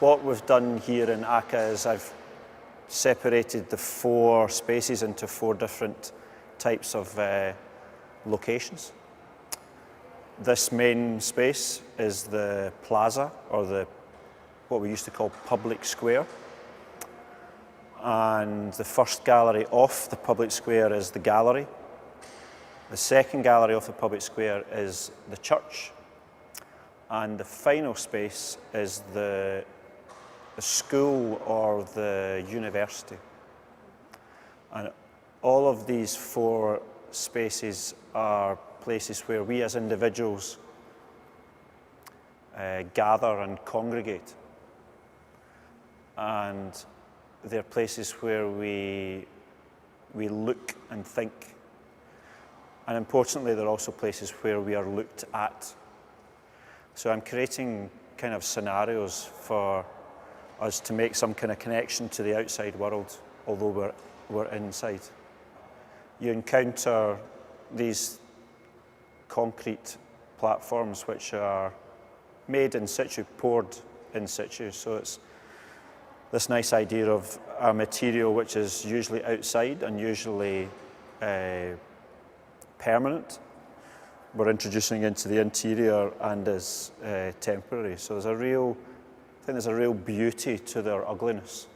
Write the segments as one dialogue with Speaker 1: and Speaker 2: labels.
Speaker 1: What we've done here in ACA is I've separated the 4 spaces into 4 different types of locations. This main space is the plaza, or what we used to call public square. And the first gallery off the public square is the gallery. The second gallery off the public square is the church. And the final space is the school or the university. And all of these 4 spaces are places where we as individuals gather and congregate. And they're places where we look and think. And importantly, they're also places where we are looked at. So I'm creating kind of scenarios for us to make some kind of connection to the outside world, although we're inside. You encounter these concrete platforms which are made in situ, poured in situ. So it's this nice idea of a material which is usually outside and usually permanent. We're introducing into the interior and is temporary. So there's a real beauty to their ugliness.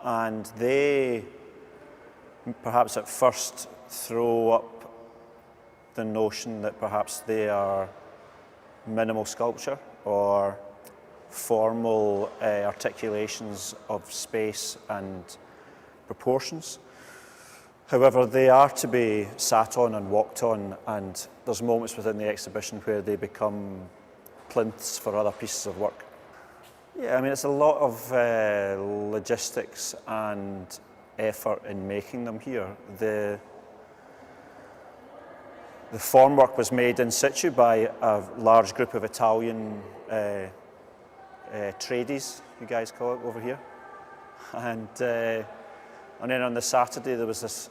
Speaker 1: And they perhaps at first throw up the notion that perhaps they are minimal sculpture or formal articulations of space and proportions. However, they are to be sat on and walked on, and there's moments within the exhibition where they become plinths for other pieces of work. Yeah, I mean, it's a lot of logistics and effort in making them here. The formwork was made in situ by a large group of Italian tradies, you guys call it over here. And then on the Saturday there was this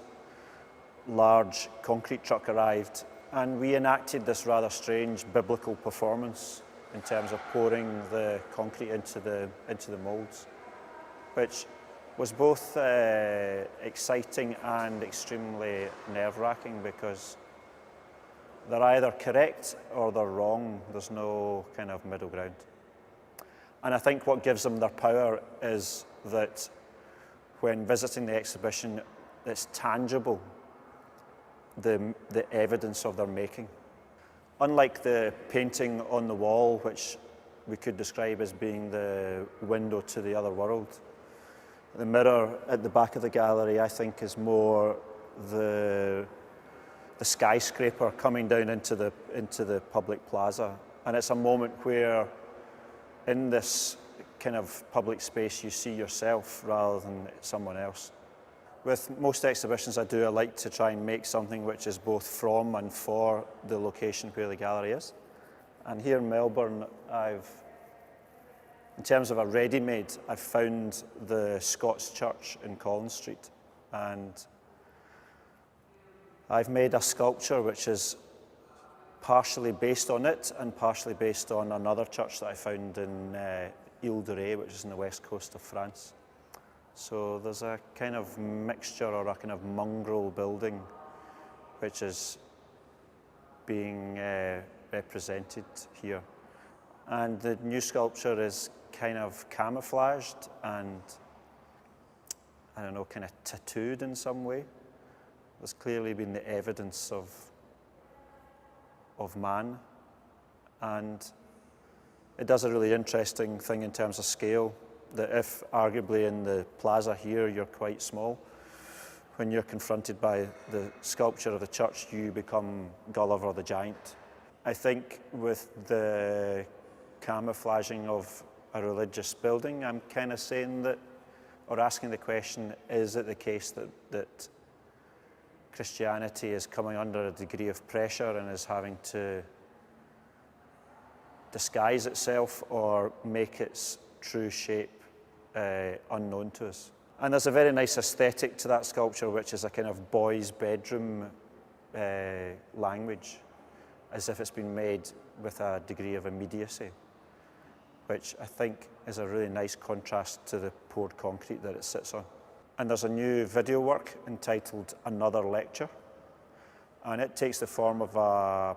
Speaker 1: large concrete truck arrived, and we enacted this rather strange biblical performance in terms of pouring the concrete into the moulds, which was both exciting and extremely nerve-wracking, because they're either correct or they're wrong. There's no kind of middle ground. And I think what gives them their power is that when visiting the exhibition, it's tangible, the evidence of their making. Unlike the painting on the wall, which we could describe as being the window to the other world, the mirror at the back of the gallery, I think, is more the skyscraper coming down into the public plaza. And it's a moment where in this kind of public space you see yourself rather than someone else. With most exhibitions I like to try and make something which is both from and for the location where the gallery is. And here in Melbourne, in terms of a ready-made, I've found the Scots Church in Collins Street. And I've made a sculpture which is partially based on it and partially based on another church that I found in Ile de Ré, which is in the west coast of France. So there's a kind of mixture or a kind of mongrel building which is being represented here. And the new sculpture is kind of camouflaged and, I don't know, kind of tattooed in some way. There's clearly been the evidence of man, and it does a really interesting thing in terms of scale, that if arguably in the plaza here you're quite small, when you're confronted by the sculpture of the church you become Gulliver the Giant. I think with the camouflaging of a religious building, I'm kind of saying that, or asking the question, is it the case that Christianity is coming under a degree of pressure and is having to disguise itself or make its true shape unknown to us? And there's a very nice aesthetic to that sculpture, which is a kind of boys' bedroom language, as if it's been made with a degree of immediacy. which I think is a really nice contrast to the poured concrete that it sits on. And there's a new video work entitled Another Lecture, and it takes the form of a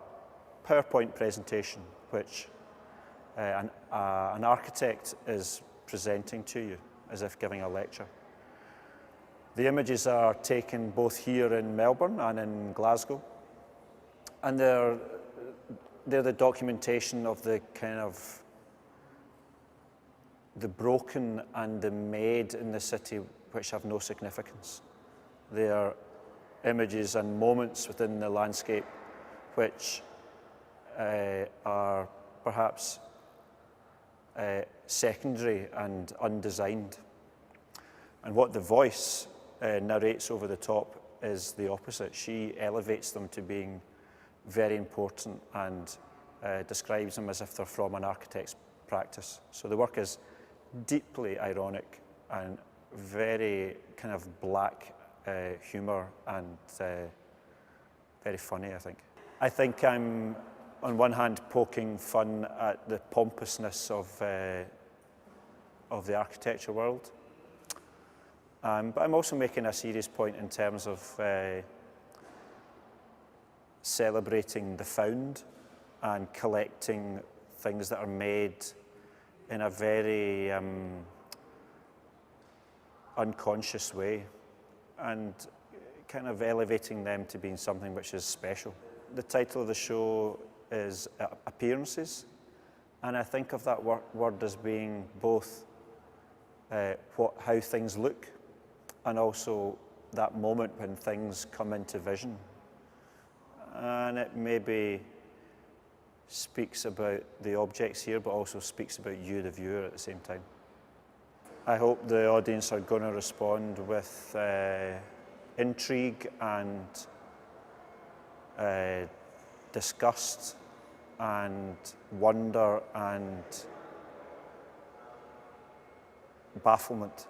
Speaker 1: PowerPoint presentation which an architect is presenting to you as if giving a lecture. The images are taken both here in Melbourne and in Glasgow, and they're the documentation of the kind of the broken and the made in the city which have no significance. They are images and moments within the landscape which are perhaps secondary and undesigned. And what the voice narrates over the top is the opposite. She elevates them to being very important and describes them as if they're from an architect's practice. So the work is deeply ironic and very kind of black humour and very funny, I think. I think I'm, on one hand, poking fun at the pompousness of the architecture world, but I'm also making a serious point in terms of celebrating the found and collecting things that are made in a very unconscious way and kind of elevating them to being something which is special. The title of the show is Appearances, and I think of that word as being both how things look and also that moment when things come into vision. And it maybe speaks about the objects here, but also speaks about you, the viewer, at the same time. I hope the audience are going to respond with intrigue and disgust and wonder and bafflement.